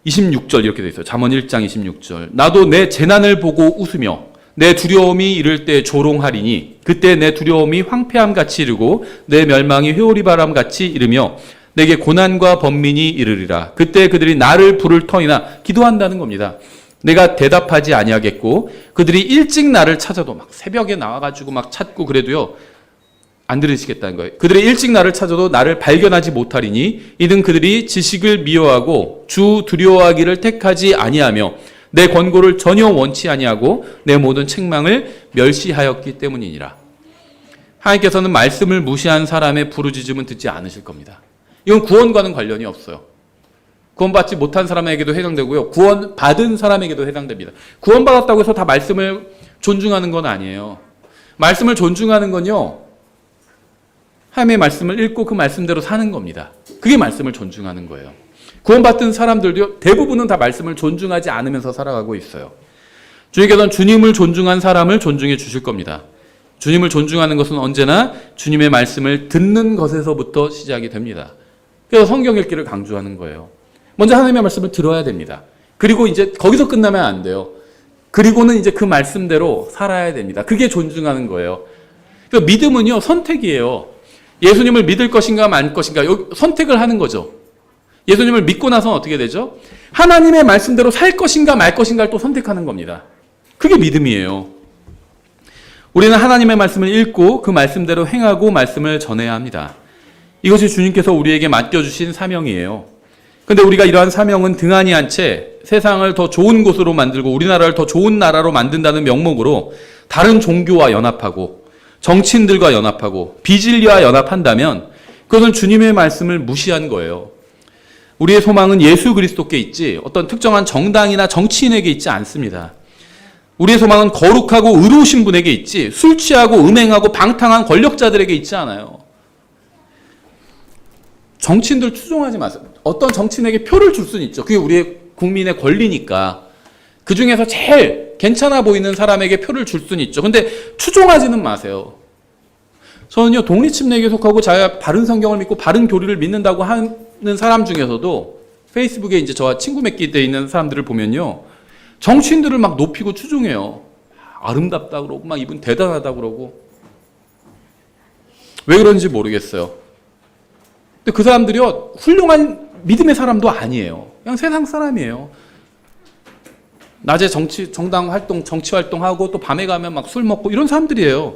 26절 이렇게 되어 있어요. 잠언 1장 26절. 나도 내 재난을 보고 웃으며 내 두려움이 이를 때 조롱하리니 그때 내 두려움이 황폐함같이 이르고 내 멸망이 회오리바람같이 이르며 내게 고난과 번민이 이르리라. 그때 그들이 나를 부를 터이나 기도한다는 겁니다. 내가 대답하지 아니하겠고 그들이 일찍 나를 찾아도 막 새벽에 나와가지고 막 찾고 그래도요 안 들으시겠다는 거예요. 그들이 일찍 나를 찾아도 나를 발견하지 못하리니 이는 그들이 지식을 미워하고 주 두려워하기를 택하지 아니하며 내 권고를 전혀 원치 아니하고 내 모든 책망을 멸시하였기 때문이니라. 하나님께서는 말씀을 무시한 사람의 부르짖음은 듣지 않으실 겁니다. 이건 구원과는 관련이 없어요. 구원받지 못한 사람에게도 해당되고요. 구원받은 사람에게도 해당됩니다. 구원받았다고 해서 다 말씀을 존중하는 건 아니에요. 말씀을 존중하는 건요, 하나님의 말씀을 읽고 그 말씀대로 사는 겁니다. 그게 말씀을 존중하는 거예요. 구원받은 사람들도 대부분은 다 말씀을 존중하지 않으면서 살아가고 있어요. 주님께서는 주님을 존중한 사람을 존중해 주실 겁니다. 주님을 존중하는 것은 언제나 주님의 말씀을 듣는 것에서부터 시작이 됩니다. 그래서 성경 읽기를 강조하는 거예요. 먼저 하나님의 말씀을 들어야 됩니다. 그리고 이제 거기서 끝나면 안 돼요. 그리고는 이제 그 말씀대로 살아야 됩니다. 그게 존중하는 거예요. 그러니까 믿음은요, 선택이에요. 예수님을 믿을 것인가 말 것인가 선택을 하는 거죠. 예수님을 믿고 나서는 어떻게 되죠? 하나님의 말씀대로 살 것인가 말 것인가를 또 선택하는 겁니다. 그게 믿음이에요. 우리는 하나님의 말씀을 읽고 그 말씀대로 행하고 말씀을 전해야 합니다. 이것이 주님께서 우리에게 맡겨주신 사명이에요. 근데 우리가 이러한 사명은 등한히 한 채 세상을 더 좋은 곳으로 만들고 우리나라를 더 좋은 나라로 만든다는 명목으로 다른 종교와 연합하고 정치인들과 연합하고 비진리와 연합한다면 그것은 주님의 말씀을 무시한 거예요. 우리의 소망은 예수 그리스도께 있지 어떤 특정한 정당이나 정치인에게 있지 않습니다. 우리의 소망은 거룩하고 의로우신 분에게 있지 술 취하고 음행하고 방탕한 권력자들에게 있지 않아요. 정치인들 추종하지 마세요. 어떤 정치인에게 표를 줄 수는 있죠. 그게 우리의 국민의 권리니까. 그 중에서 제일 괜찮아 보이는 사람에게 표를 줄 수는 있죠. 근데 추종하지는 마세요. 저는요, 독립침례에 속하고 자기가 바른 성경을 믿고 바른 교리를 믿는다고 하는 사람 중에서도 페이스북에 이제 저와 친구 맺기 돼 있는 사람들을 보면요, 정치인들을 막 높이고 추종해요. 아름답다 그러고 막 이분 대단하다 그러고. 왜 그런지 모르겠어요. 근데 그 사람들이요, 훌륭한 믿음의 사람도 아니에요. 그냥 세상 사람이에요. 낮에 정당 활동, 정치 활동하고 또 밤에 가면 막 술 먹고 이런 사람들이에요.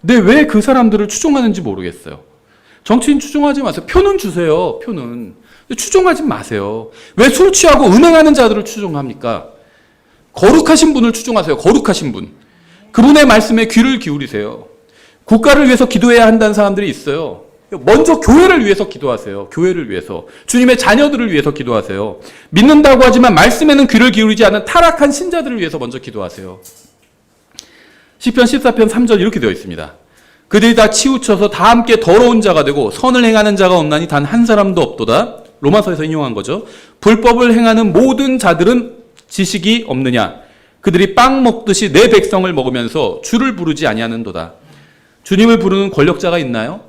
근데 왜 그 사람들을 추종하는지 모르겠어요. 정치인 추종하지 마세요. 표는 주세요. 표는. 추종하지 마세요. 왜 술 취하고 음행하는 자들을 추종합니까? 거룩하신 분을 추종하세요. 거룩하신 분. 그분의 말씀에 귀를 기울이세요. 국가를 위해서 기도해야 한다는 사람들이 있어요. 먼저 교회를 위해서 기도하세요. 교회를 위해서. 주님의 자녀들을 위해서 기도하세요. 믿는다고 하지만 말씀에는 귀를 기울이지 않은 타락한 신자들을 위해서 먼저 기도하세요. 시편 14편 3절 이렇게 되어 있습니다. 그들이 다 치우쳐서 다 함께 더러운 자가 되고 선을 행하는 자가 없나니 단 한 사람도 없도다. 로마서에서 인용한 거죠. 불법을 행하는 모든 자들은 지식이 없느냐. 그들이 빵 먹듯이 내 백성을 먹으면서 주를 부르지 아니하는도다. 주님을 부르는 권력자가 있나요?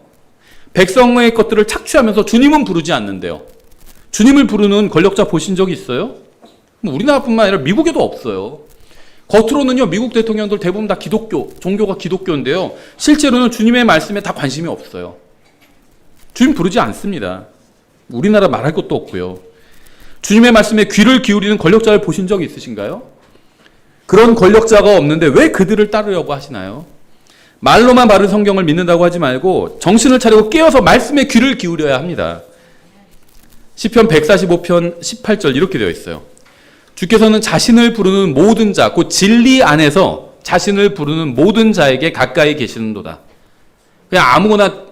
백성의 것들을 착취하면서 주님은 부르지 않는데요. 주님을 부르는 권력자 보신 적이 있어요? 우리나라뿐만 아니라 미국에도 없어요. 겉으로는요, 미국 대통령들 대부분 다 기독교, 종교가 기독교인데요. 실제로는 주님의 말씀에 다 관심이 없어요. 주님 부르지 않습니다. 우리나라 말할 것도 없고요. 주님의 말씀에 귀를 기울이는 권력자를 보신 적이 있으신가요? 그런 권력자가 없는데 왜 그들을 따르려고 하시나요? 말로만 바른 성경을 믿는다고 하지 말고 정신을 차리고 깨어서 말씀에 귀를 기울여야 합니다. 시편 145편 18절 이렇게 되어 있어요. 주께서는 자신을 부르는 모든 자, 곧 진리 안에서 자신을 부르는 모든 자에게 가까이 계시는도다. 그냥 아무거나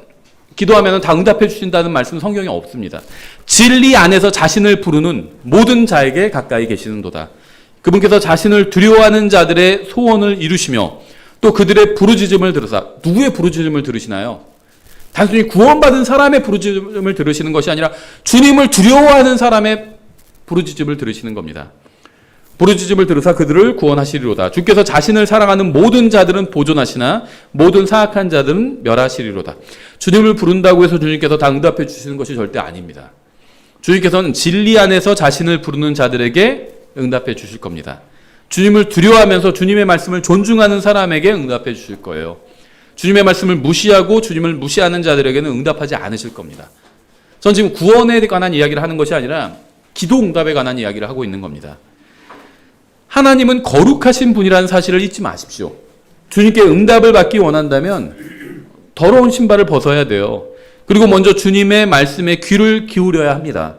기도하면 다 응답해 주신다는 말씀 성경에 없습니다. 진리 안에서 자신을 부르는 모든 자에게 가까이 계시는도다. 그분께서 자신을 두려워하는 자들의 소원을 이루시며 또 그들의 부르짖음을 들으사. 누구의 부르짖음을 들으시나요? 단순히 구원받은 사람의 부르짖음을 들으시는 것이 아니라 주님을 두려워하는 사람의 부르짖음을 들으시는 겁니다. 부르짖음을 들으사 그들을 구원하시리로다. 주께서 자신을 사랑하는 모든 자들은 보존하시나 모든 사악한 자들은 멸하시리로다. 주님을 부른다고 해서 주님께서 다 응답해 주시는 것이 절대 아닙니다. 주님께서는 진리 안에서 자신을 부르는 자들에게 응답해 주실 겁니다. 주님을 두려워하면서 주님의 말씀을 존중하는 사람에게 응답해 주실 거예요. 주님의 말씀을 무시하고 주님을 무시하는 자들에게는 응답하지 않으실 겁니다. 전 지금 구원에 관한 이야기를 하는 것이 아니라 기도 응답에 관한 이야기를 하고 있는 겁니다. 하나님은 거룩하신 분이라는 사실을 잊지 마십시오. 주님께 응답을 받기 원한다면 더러운 신발을 벗어야 돼요. 그리고 먼저 주님의 말씀에 귀를 기울여야 합니다.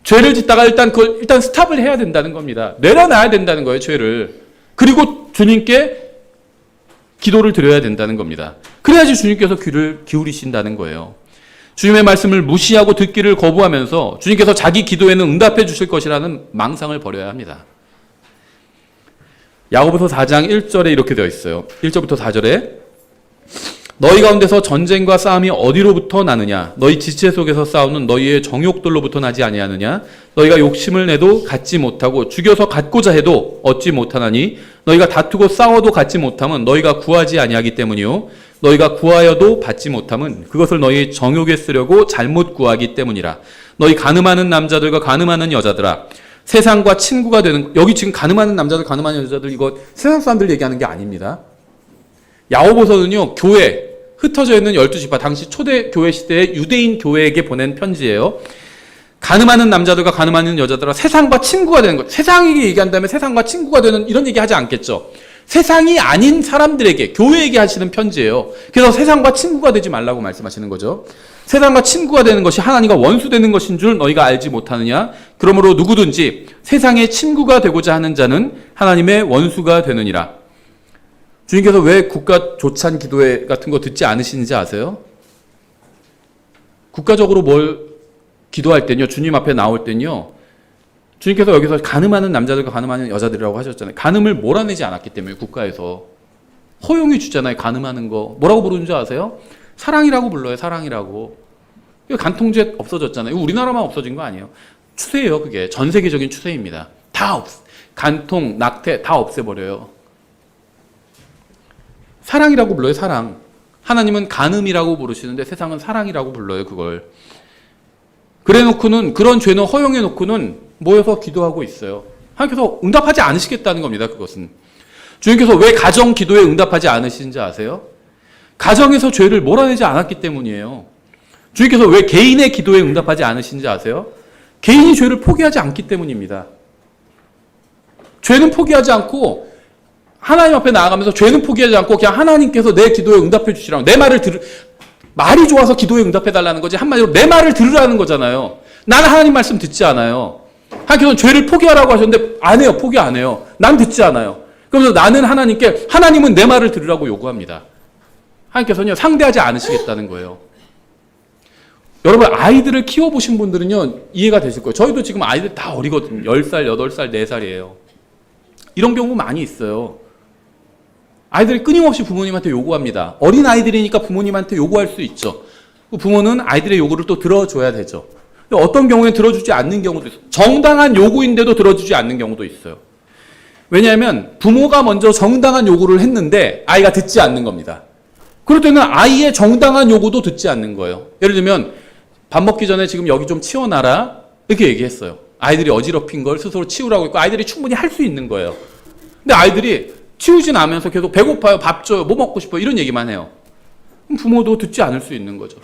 죄를 짓다가 일단 스탑을 해야 된다는 겁니다. 내려놔야 된다는 거예요, 죄를. 그리고 주님께 기도를 드려야 된다는 겁니다. 그래야지 주님께서 귀를 기울이신다는 거예요. 주님의 말씀을 무시하고 듣기를 거부하면서 주님께서 자기 기도에는 응답해 주실 것이라는 망상을 버려야 합니다. 야고보서 4장 1절에 이렇게 되어 있어요. 1절부터 4절에 너희 가운데서 전쟁과 싸움이 어디로부터 나느냐? 너희 지체 속에서 싸우는 너희의 정욕들로부터 나지 아니하느냐? 너희가 욕심을 내도 갖지 못하고 죽여서 갖고자 해도 얻지 못하나니 너희가 다투고 싸워도 갖지 못함은 너희가 구하지 아니하기 때문이요 너희가 구하여도 받지 못함은 그것을 너희 정욕에 쓰려고 잘못 구하기 때문이라. 너희 가늠하는 남자들과 가늠하는 여자들아 세상과 친구가 되는, 여기 지금 가늠하는 남자들 가늠하는 여자들 이거 세상 사람들 얘기하는 게 아닙니다. 야고보서는요, 교회, 흩어져 있는 12지파, 당시 초대 교회 시대의 유대인 교회에게 보낸 편지예요. 가늠하는 남자들과 가늠하는 여자들아 세상과 친구가 되는 것. 세상에게 얘기한다면 세상과 친구가 되는 이런 얘기 하지 않겠죠. 세상이 아닌 사람들에게, 교회에게 하시는 편지예요. 그래서 세상과 친구가 되지 말라고 말씀하시는 거죠. 세상과 친구가 되는 것이 하나님과 원수되는 것인 줄 너희가 알지 못하느냐? 그러므로 누구든지 세상의 친구가 되고자 하는 자는 하나님의 원수가 되느니라. 주님께서 왜 국가 조찬 기도회 같은 거 듣지 않으시는지 아세요? 국가적으로 뭘 기도할 때는요, 주님 앞에 나올 때는요, 주님께서 여기서 가늠하는 남자들과 가늠하는 여자들이라고 하셨잖아요. 가늠을 몰아내지 않았기 때문에 국가에서 허용해 주잖아요. 가늠하는 거. 뭐라고 부르는 줄 아세요? 사랑이라고 불러요. 사랑이라고. 간통죄 없어졌잖아요. 우리나라만 없어진 거 아니에요. 추세예요. 그게 전 세계적인 추세입니다. 간통, 낙태 다 없애버려요. 사랑이라고 불러요. 사랑. 하나님은 간음이라고 부르시는데 세상은 사랑이라고 불러요. 그걸. 그래놓고는 그런 죄는 허용해놓고는 모여서 기도하고 있어요. 하나님께서 응답하지 않으시겠다는 겁니다. 그것은. 주님께서 왜 가정 기도에 응답하지 않으시는지 아세요? 가정에서 죄를 몰아내지 않았기 때문이에요. 주님께서 왜 개인의 기도에 응답하지 않으시는지 아세요? 개인이 죄를 포기하지 않기 때문입니다. 죄는 포기하지 않고 하나님 앞에 나아가면서 죄는 포기하지 않고 그냥 하나님께서 내 기도에 응답해 주시라고, 내 말이 좋아서 기도에 응답해 달라는 거지, 한마디로 내 말을 들으라는 거잖아요. 나는 하나님 말씀 듣지 않아요. 하나님께서는 죄를 포기하라고 하셨는데 안 해요. 포기 안 해요. 난 듣지 않아요. 그러면서 나는 하나님은 내 말을 들으라고 요구합니다. 하나님께서는 상대하지 않으시겠다는 거예요. 여러분 아이들을 키워보신 분들은요 이해가 되실 거예요. 저희도 지금 아이들 다 어리거든요. 10살, 8살, 4살이에요. 이런 경우 많이 있어요. 아이들이 끊임없이 부모님한테 요구합니다. 어린 아이들이니까 부모님한테 요구할 수 있죠. 부모는 아이들의 요구를 또 들어줘야 되죠. 어떤 경우에는 들어주지 않는 경우도 있어요. 정당한 요구인데도 들어주지 않는 경우도 있어요. 왜냐하면 부모가 먼저 정당한 요구를 했는데 아이가 듣지 않는 겁니다. 그럴 때는 아이의 정당한 요구도 듣지 않는 거예요. 예를 들면 밥 먹기 전에 지금 여기 좀 치워놔라 이렇게 얘기했어요. 아이들이 어지럽힌 걸 스스로 치우라고 했고 아이들이 충분히 할 수 있는 거예요. 근데 아이들이 치우진 않으면서 계속 배고파요, 밥 줘요, 뭐 먹고 싶어요 이런 얘기만 해요. 그럼 부모도 듣지 않을 수 있는 거죠.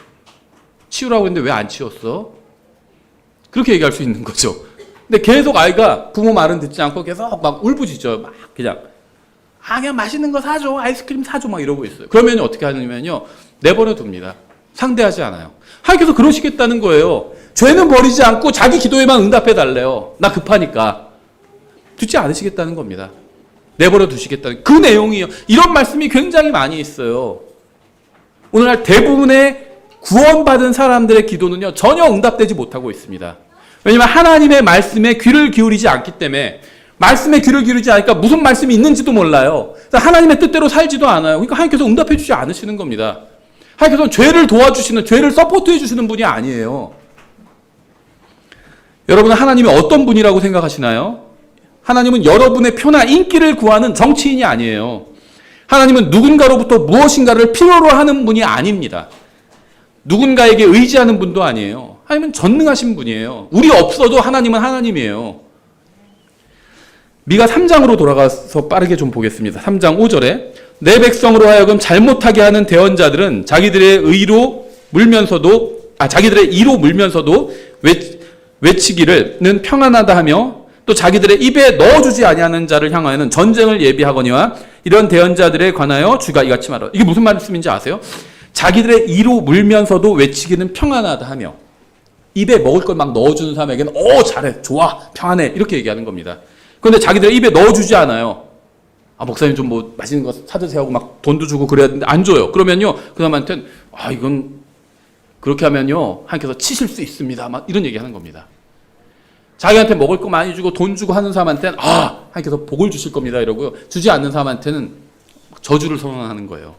치우라고 했는데 왜 안 치웠어? 그렇게 얘기할 수 있는 거죠. 근데 계속 아이가 부모 말은 듣지 않고 계속 막 울부짖어요. 막 그냥 맛있는 거 사줘, 아이스크림 사줘 막 이러고 있어요. 그러면 어떻게 하냐면요 내버려 둡니다. 상대하지 않아요. 하나님께서 그러시겠다는 거예요. 죄는 버리지 않고 자기 기도에만 응답해 달래요. 나 급하니까. 듣지 않으시겠다는 겁니다. 내버려 두시겠다는 그 내용이에요. 이런 말씀이 굉장히 많이 있어요. 오늘날 대부분의 구원받은 사람들의 기도는요 전혀 응답되지 못하고 있습니다. 왜냐하면 하나님의 말씀에 귀를 기울이지 않기 때문에 말씀에 귀를 기울이지 않으니까 무슨 말씀이 있는지도 몰라요. 하나님의 뜻대로 살지도 않아요. 그러니까 하나님께서 응답해 주지 않으시는 겁니다. 하나님께서는 죄를 도와주시는, 죄를 서포트해 주시는 분이 아니에요. 여러분은 하나님이 어떤 분이라고 생각하시나요? 하나님은 여러분의 표나 인기를 구하는 정치인이 아니에요. 하나님은 누군가로부터 무엇인가를 필요로 하는 분이 아닙니다. 누군가에게 의지하는 분도 아니에요. 하나님은 전능하신 분이에요. 우리 없어도 하나님은 하나님이에요. 미가 3장으로 돌아가서 빠르게 좀 보겠습니다. 3장 5절에 내 백성으로 하여금 잘못하게 하는 대언자들은 자기들의 이로 물면서도 외치기를는 평안하다 하며 또 자기들의 입에 넣어주지 아니하는 자를 향하여는 전쟁을 예비하거니와 이런 대언자들에 관하여 주가 이같이 말하라. 이게 무슨 말씀인지 아세요? 자기들의 이로 물면서도 외치기는 평안하다 하며 입에 먹을 걸 막 넣어주는 사람에게는 잘해, 좋아, 평안해 이렇게 얘기하는 겁니다. 그런데 자기들의 입에 넣어주지 않아요. 목사님 좀 뭐 맛있는 거 사드세요 하고 막 돈도 주고 그래야 되는데 안 줘요. 그러면요 그 사람한테는 이건 그렇게 하면요 하나님께서 치실 수 있습니다 막 이런 얘기하는 겁니다. 자기한테 먹을 거 많이 주고 돈 주고 하는 사람한테는 하나님께서 복을 주실 겁니다 이러고요. 주지 않는 사람한테는 저주를 선언하는 거예요.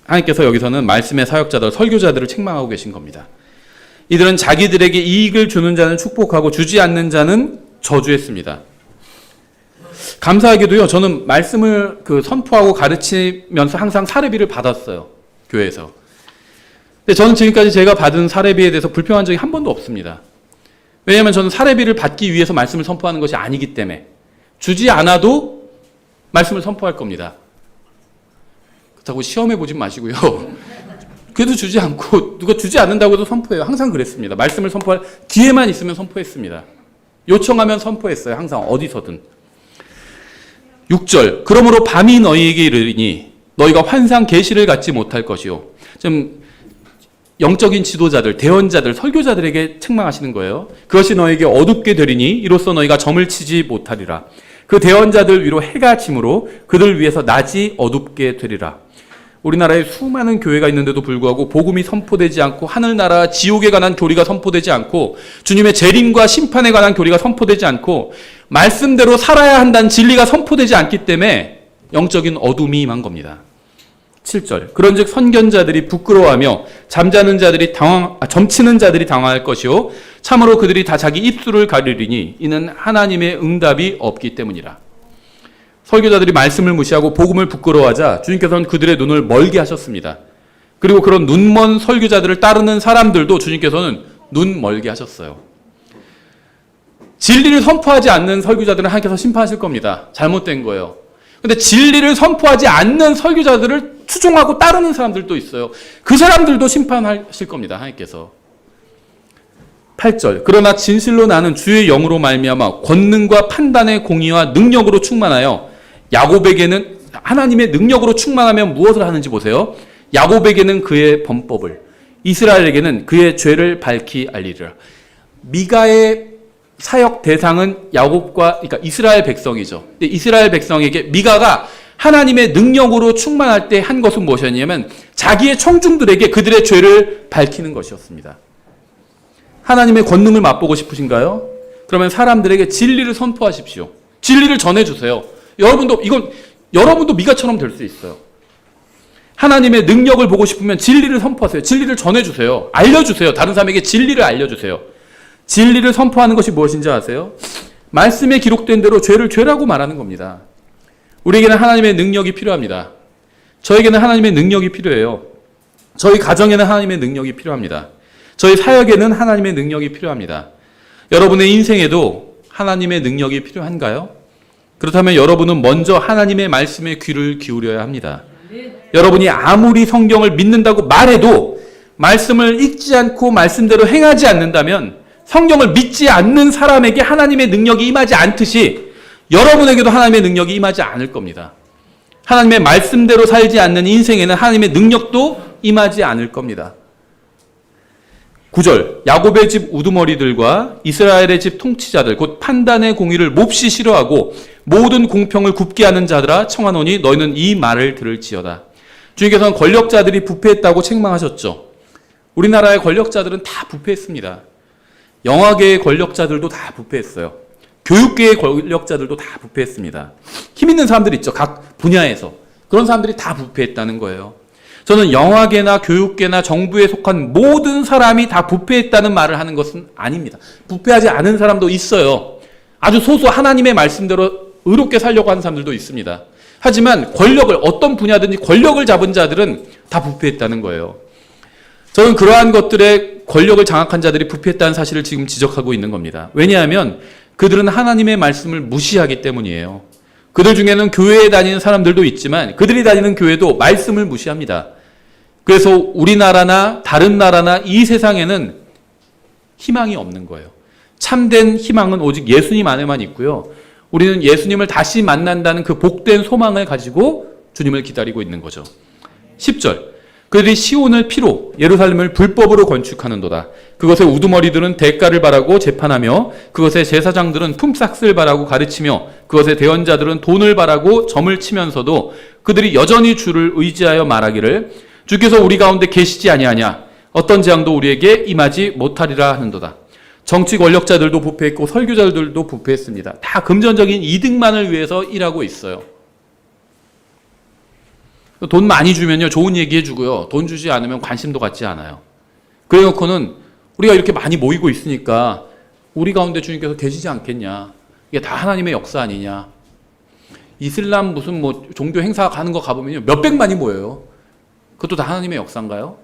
하나님께서 여기서는 말씀의 사역자들, 설교자들을 책망하고 계신 겁니다. 이들은 자기들에게 이익을 주는 자는 축복하고 주지 않는 자는 저주했습니다. 감사하게도요, 저는 말씀을 선포하고 가르치면서 항상 사례비를 받았어요. 교회에서. 근데 저는 지금까지 제가 받은 사례비에 대해서 불평한 적이 한 번도 없습니다. 왜냐하면 저는 사례비를 받기 위해서 말씀을 선포하는 것이 아니기 때문에 주지 않아도 말씀을 선포할 겁니다. 그렇다고 시험해 보지 마시고요. 그래도 주지 않고 누가 주지 않는다고 해도 선포해요. 항상 그랬습니다. 말씀을 선포할 기회만 있으면 선포했습니다. 요청하면 선포했어요. 항상 어디서든. 6절 그러므로 밤이 너희에게 이르리니 너희가 환상 계시를 갖지 못할 것이요. 좀 영적인 지도자들, 대언자들, 설교자들에게 책망하시는 거예요. 그것이 너에게 어둡게 되리니 이로써 너희가 점을 치지 못하리라. 그 대언자들 위로 해가 지므로 그들 위해서 낮이 어둡게 되리라. 우리나라에 수많은 교회가 있는데도 불구하고 복음이 선포되지 않고 하늘나라 지옥에 관한 교리가 선포되지 않고 주님의 재림과 심판에 관한 교리가 선포되지 않고 말씀대로 살아야 한다는 진리가 선포되지 않기 때문에 영적인 어둠이 임한 겁니다. 7절 그런즉 선견자들이 부끄러워하며 점치는 자들이 당황할 것이요 참으로 그들이 다 자기 입술을 가리리니 이는 하나님의 응답이 없기 때문이라. 설교자들이 말씀을 무시하고 복음을 부끄러워하자 주님께서는 그들의 눈을 멀게 하셨습니다. 그리고 그런 눈먼 설교자들을 따르는 사람들도 주님께서는 눈 멀게 하셨어요. 진리를 선포하지 않는 설교자들은 하나님께서 심판하실 겁니다. 잘못된 거예요. 근데 진리를 선포하지 않는 설교자들을 추종하고 따르는 사람들도 있어요. 그 사람들도 심판하실 겁니다. 하나님께서. 8절 그러나 진실로 나는 주의 영으로 말미암아 권능과 판단의 공의와 능력으로 충만하여 야곱에게는 하나님의 능력으로 충만하면 무엇을 하는지 보세요. 야곱에게는 그의 범법을 이스라엘에게는 그의 죄를 밝히 알리리라. 미가의 사역 대상은 야곱과 그러니까 이스라엘 백성이죠. 근데 이스라엘 백성에게 미가가 하나님의 능력으로 충만할 때 한 것은 무엇이었냐면 자기의 청중들에게 그들의 죄를 밝히는 것이었습니다. 하나님의 권능을 맛보고 싶으신가요? 그러면 사람들에게 진리를 선포하십시오. 진리를 전해주세요. 여러분도 미가처럼 될 수 있어요. 하나님의 능력을 보고 싶으면 진리를 선포하세요. 진리를 전해주세요. 알려주세요. 다른 사람에게 진리를 알려주세요. 진리를 선포하는 것이 무엇인지 아세요? 말씀에 기록된 대로 죄를 죄라고 말하는 겁니다. 우리에게는 하나님의 능력이 필요합니다. 저에게는 하나님의 능력이 필요해요. 저희 가정에는 하나님의 능력이 필요합니다. 저희 사역에는 하나님의 능력이 필요합니다. 여러분의 인생에도 하나님의 능력이 필요한가요? 그렇다면 여러분은 먼저 하나님의 말씀에 귀를 기울여야 합니다. 여러분이 아무리 성경을 믿는다고 말해도 말씀을 읽지 않고 말씀대로 행하지 않는다면 성경을 믿지 않는 사람에게 하나님의 능력이 임하지 않듯이 여러분에게도 하나님의 능력이 임하지 않을 겁니다. 하나님의 말씀대로 살지 않는 인생에는 하나님의 능력도 임하지 않을 겁니다. 9절, 야곱의 집 우두머리들과 이스라엘의 집 통치자들 곧 판단의 공의를 몹시 싫어하고 모든 공평을 굽게 하는 자들아 청하노니 너희는 이 말을 들을지어다. 주님께서는 권력자들이 부패했다고 책망하셨죠. 우리나라의 권력자들은 다 부패했습니다. 영화계의 권력자들도 다 부패했어요. 교육계의 권력자들도 다 부패했습니다. 힘 있는 사람들 있죠. 각 분야에서. 그런 사람들이 다 부패했다는 거예요. 저는 영화계나 교육계나 정부에 속한 모든 사람이 다 부패했다는 말을 하는 것은 아닙니다. 부패하지 않은 사람도 있어요. 아주 소수 하나님의 말씀대로 의롭게 살려고 하는 사람들도 있습니다. 하지만 어떤 분야든지 권력을 잡은 자들은 다 부패했다는 거예요. 저는 그러한 것들의 권력을 장악한 자들이 부패했다는 사실을 지금 지적하고 있는 겁니다. 왜냐하면 그들은 하나님의 말씀을 무시하기 때문이에요. 그들 중에는 교회에 다니는 사람들도 있지만 그들이 다니는 교회도 말씀을 무시합니다. 그래서 우리나라나 다른 나라나 이 세상에는 희망이 없는 거예요. 참된 희망은 오직 예수님 안에만 있고요. 우리는 예수님을 다시 만난다는 그 복된 소망을 가지고 주님을 기다리고 있는 거죠. 10절, 그들이 시온을 피로 예루살렘을 불법으로 건축하는도다. 그것의 우두머리들은 대가를 바라고 재판하며 그것의 제사장들은 품삯을 바라고 가르치며 그것의 대언자들은 돈을 바라고 점을 치면서도 그들이 여전히 주를 의지하여 말하기를 주께서 우리 가운데 계시지 아니하냐 어떤 재앙도 우리에게 임하지 못하리라 하는도다. 정치 권력자들도 부패했고 설교자들도 부패했습니다. 다 금전적인 이득만을 위해서 일하고 있어요. 돈 많이 주면요 좋은 얘기 해주고요. 돈 주지 않으면 관심도 갖지 않아요. 그래 놓고는 우리가 이렇게 많이 모이고 있으니까 우리 가운데 주님께서 계시지 않겠냐. 이게 다 하나님의 역사 아니냐. 이슬람 무슨 종교 행사 가는 거 가보면요 몇백만이 모여요. 그것도 다 하나님의 역사인가요?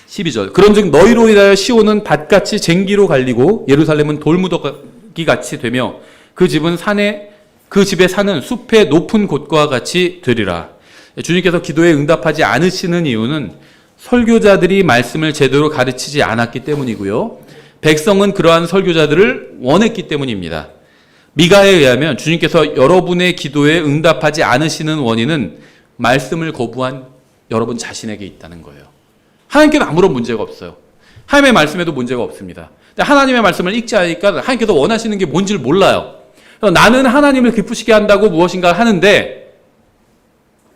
12절, 그런즉 너희로 인하여 시온은 밭같이 쟁기로 갈리고 예루살렘은 돌무더기같이 되며 그 집의 산은 숲의 높은 곳과 같이 되리라. 주님께서 기도에 응답하지 않으시는 이유는 설교자들이 말씀을 제대로 가르치지 않았기 때문이고요. 백성은 그러한 설교자들을 원했기 때문입니다. 미가에 의하면 주님께서 여러분의 기도에 응답하지 않으시는 원인은 말씀을 거부한 여러분 자신에게 있다는 거예요. 하나님께는 아무런 문제가 없어요. 하나님의 말씀에도 문제가 없습니다. 근데 하나님의 말씀을 읽지 않으니까 하나님께서 원하시는 게 뭔지를 몰라요. 나는 하나님을 기쁘시게 한다고 무엇인가 하는데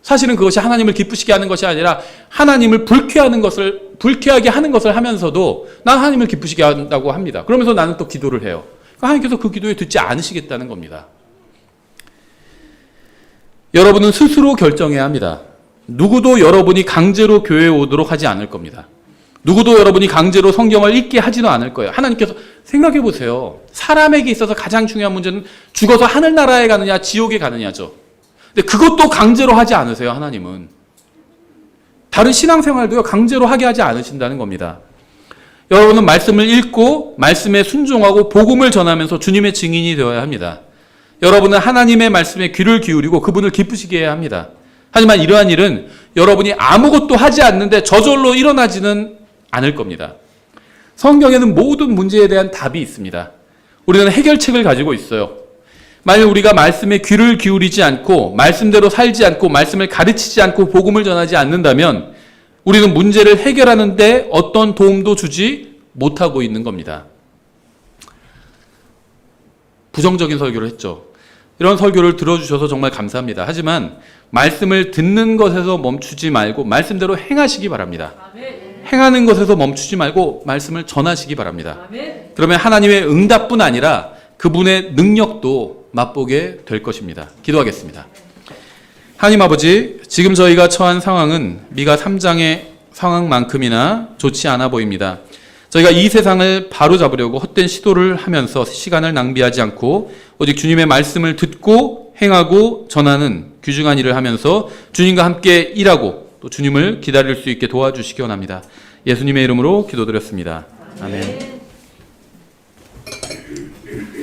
사실은 그것이 하나님을 기쁘시게 하는 것이 아니라 하나님을 불쾌하게 하는 것을 하면서도 난 하나님을 기쁘시게 한다고 합니다. 그러면서 나는 또 기도를 해요. 하나님께서 그 기도에 듣지 않으시겠다는 겁니다. 여러분은 스스로 결정해야 합니다. 누구도 여러분이 강제로 교회에 오도록 하지 않을 겁니다. 누구도 여러분이 강제로 성경을 읽게 하지도 않을 거예요. 하나님께서 생각해 보세요. 사람에게 있어서 가장 중요한 문제는 죽어서 하늘나라에 가느냐 지옥에 가느냐죠. 근데 그것도 강제로 하지 않으세요. 하나님은. 다른 신앙생활도요 강제로 하게 하지 않으신다는 겁니다. 여러분은 말씀을 읽고 말씀에 순종하고 복음을 전하면서 주님의 증인이 되어야 합니다. 여러분은 하나님의 말씀에 귀를 기울이고 그분을 기쁘시게 해야 합니다. 하지만 이러한 일은 여러분이 아무것도 하지 않는데 저절로 일어나지는 않을 겁니다. 성경에는 모든 문제에 대한 답이 있습니다. 우리는 해결책을 가지고 있어요. 만약 우리가 말씀에 귀를 기울이지 않고 말씀대로 살지 않고 말씀을 가르치지 않고 복음을 전하지 않는다면 우리는 문제를 해결하는 데 어떤 도움도 주지 못하고 있는 겁니다. 부정적인 설교를 했죠. 이런 설교를 들어주셔서 정말 감사합니다. 하지만 말씀을 듣는 것에서 멈추지 말고 말씀대로 행하시기 바랍니다. 행하는 것에서 멈추지 말고 말씀을 전하시기 바랍니다. 그러면 하나님의 응답뿐 아니라 그분의 능력도 맛보게 될 것입니다. 기도하겠습니다. 하나님 아버지, 지금 저희가 처한 상황은 미가 3장의 상황만큼이나 좋지 않아 보입니다. 저희가 이 세상을 바로잡으려고 헛된 시도를 하면서 시간을 낭비하지 않고 오직 주님의 말씀을 듣고 행하고 전하는 귀중한 일을 하면서 주님과 함께 일하고 또 주님을 기다릴 수 있게 도와주시기 원합니다. 예수님의 이름으로 기도드렸습니다. 아멘.